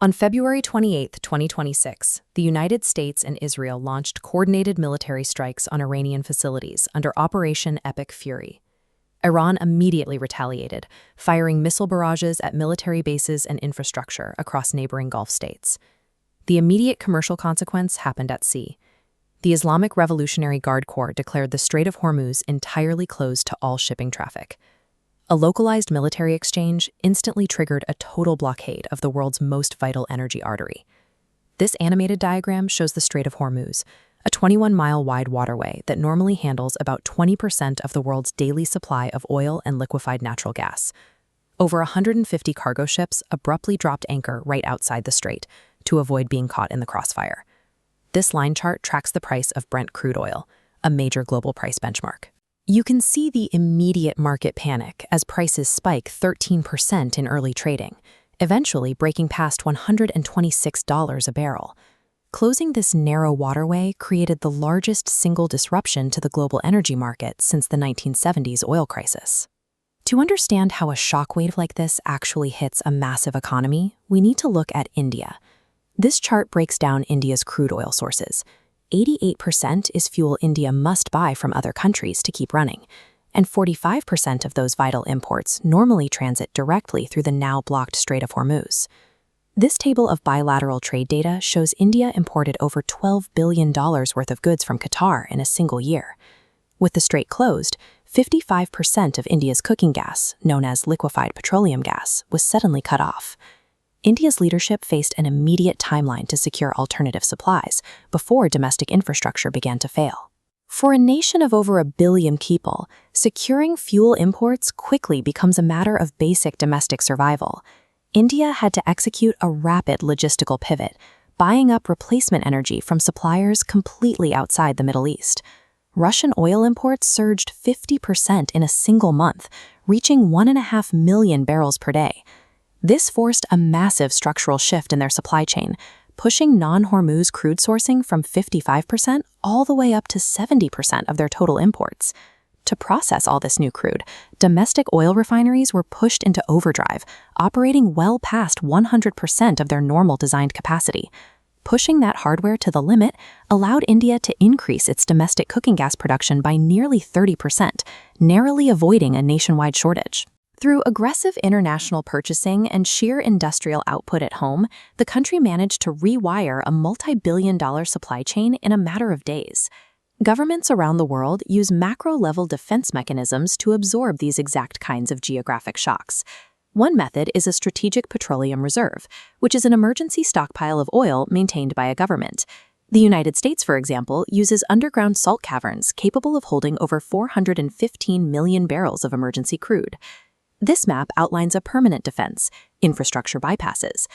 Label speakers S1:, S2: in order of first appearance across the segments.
S1: On February 28, 2026, the United States and Israel launched coordinated military strikes on Iranian facilities under Operation Epic Fury. Iran immediately retaliated, firing missile barrages at military bases and infrastructure across neighboring Gulf states. The immediate commercial consequence happened at sea. The Islamic Revolutionary Guard Corps declared the Strait of Hormuz entirely closed to all shipping traffic. A localized military exchange instantly triggered a total blockade of the world's most vital energy artery. This animated diagram shows the Strait of Hormuz, a 21-mile-wide waterway that normally handles about 20% of the world's daily supply of oil and liquefied natural gas. Over 150 cargo ships abruptly dropped anchor right outside the strait to avoid being caught in the crossfire. This line chart tracks the price of Brent crude oil, a major global price benchmark. You can see the immediate market panic as prices spike 13% in early trading, eventually breaking past $126 a barrel. Closing this narrow waterway created the largest single disruption to the global energy market since the 1970s oil crisis. To understand how a shockwave like this actually hits a massive economy, we need to look at India. This chart breaks down India's crude oil sources. 88% is fuel India must buy from other countries to keep running, and 45% of those vital imports normally transit directly through the now-blocked Strait of Hormuz. This table of bilateral trade data shows India imported over $12 billion worth of goods from Qatar in a single year. With the strait closed, 55% of India's cooking gas, known as liquefied petroleum gas, was suddenly cut off. India's leadership faced an immediate timeline to secure alternative supplies before domestic infrastructure began to fail. For a nation of over 1 billion people, securing fuel imports quickly becomes a matter of basic domestic survival. India had to execute a rapid logistical pivot, buying up replacement energy from suppliers completely outside the Middle East. Russian oil imports surged 50% in a single month, reaching 1.5 million barrels per day. This forced a massive structural shift in their supply chain, pushing non-Hormuz crude sourcing from 55% all the way up to 70% of their total imports. To process all this new crude, domestic oil refineries were pushed into overdrive, operating well past 100% of their normal designed capacity. Pushing that hardware to the limit allowed India to increase its domestic cooking gas production by nearly 30%, narrowly avoiding a nationwide shortage. Through aggressive international purchasing and sheer industrial output at home, the country managed to rewire a multi-billion-dollar supply chain in a matter of days. Governments around the world use macro-level defense mechanisms to absorb these exact kinds of geographic shocks. One method is a strategic petroleum reserve, which is an emergency stockpile of oil maintained by a government. The United States, for example, uses underground salt caverns capable of holding over 415 million barrels of emergency crude. This map outlines a permanent defense, infrastructure bypasses.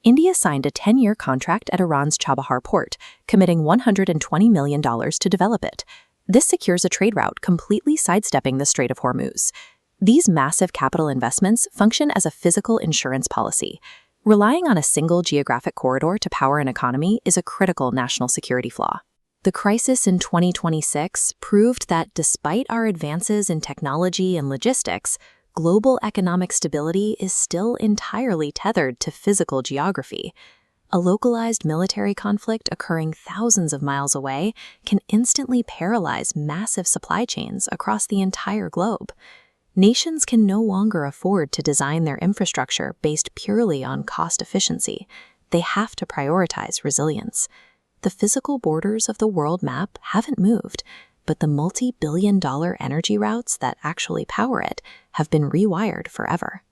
S1: India signed a 10-year contract at Iran's Chabahar port, committing $120 million to develop it. This secures a trade route completely sidestepping the Strait of Hormuz. These massive capital investments function as a physical insurance policy. Relying on a single geographic corridor to power an economy is a critical national security flaw. The crisis in 2026 proved that despite our advances in technology and logistics, global economic stability is still entirely tethered to physical geography. A localized military conflict occurring thousands of miles away can instantly paralyze massive supply chains across the entire globe. Nations can no longer afford to design their infrastructure based purely on cost efficiency. They have to prioritize resilience. The physical borders of the world map haven't moved, but the multi-billion-dollar energy routes that actually power it have been rewired forever.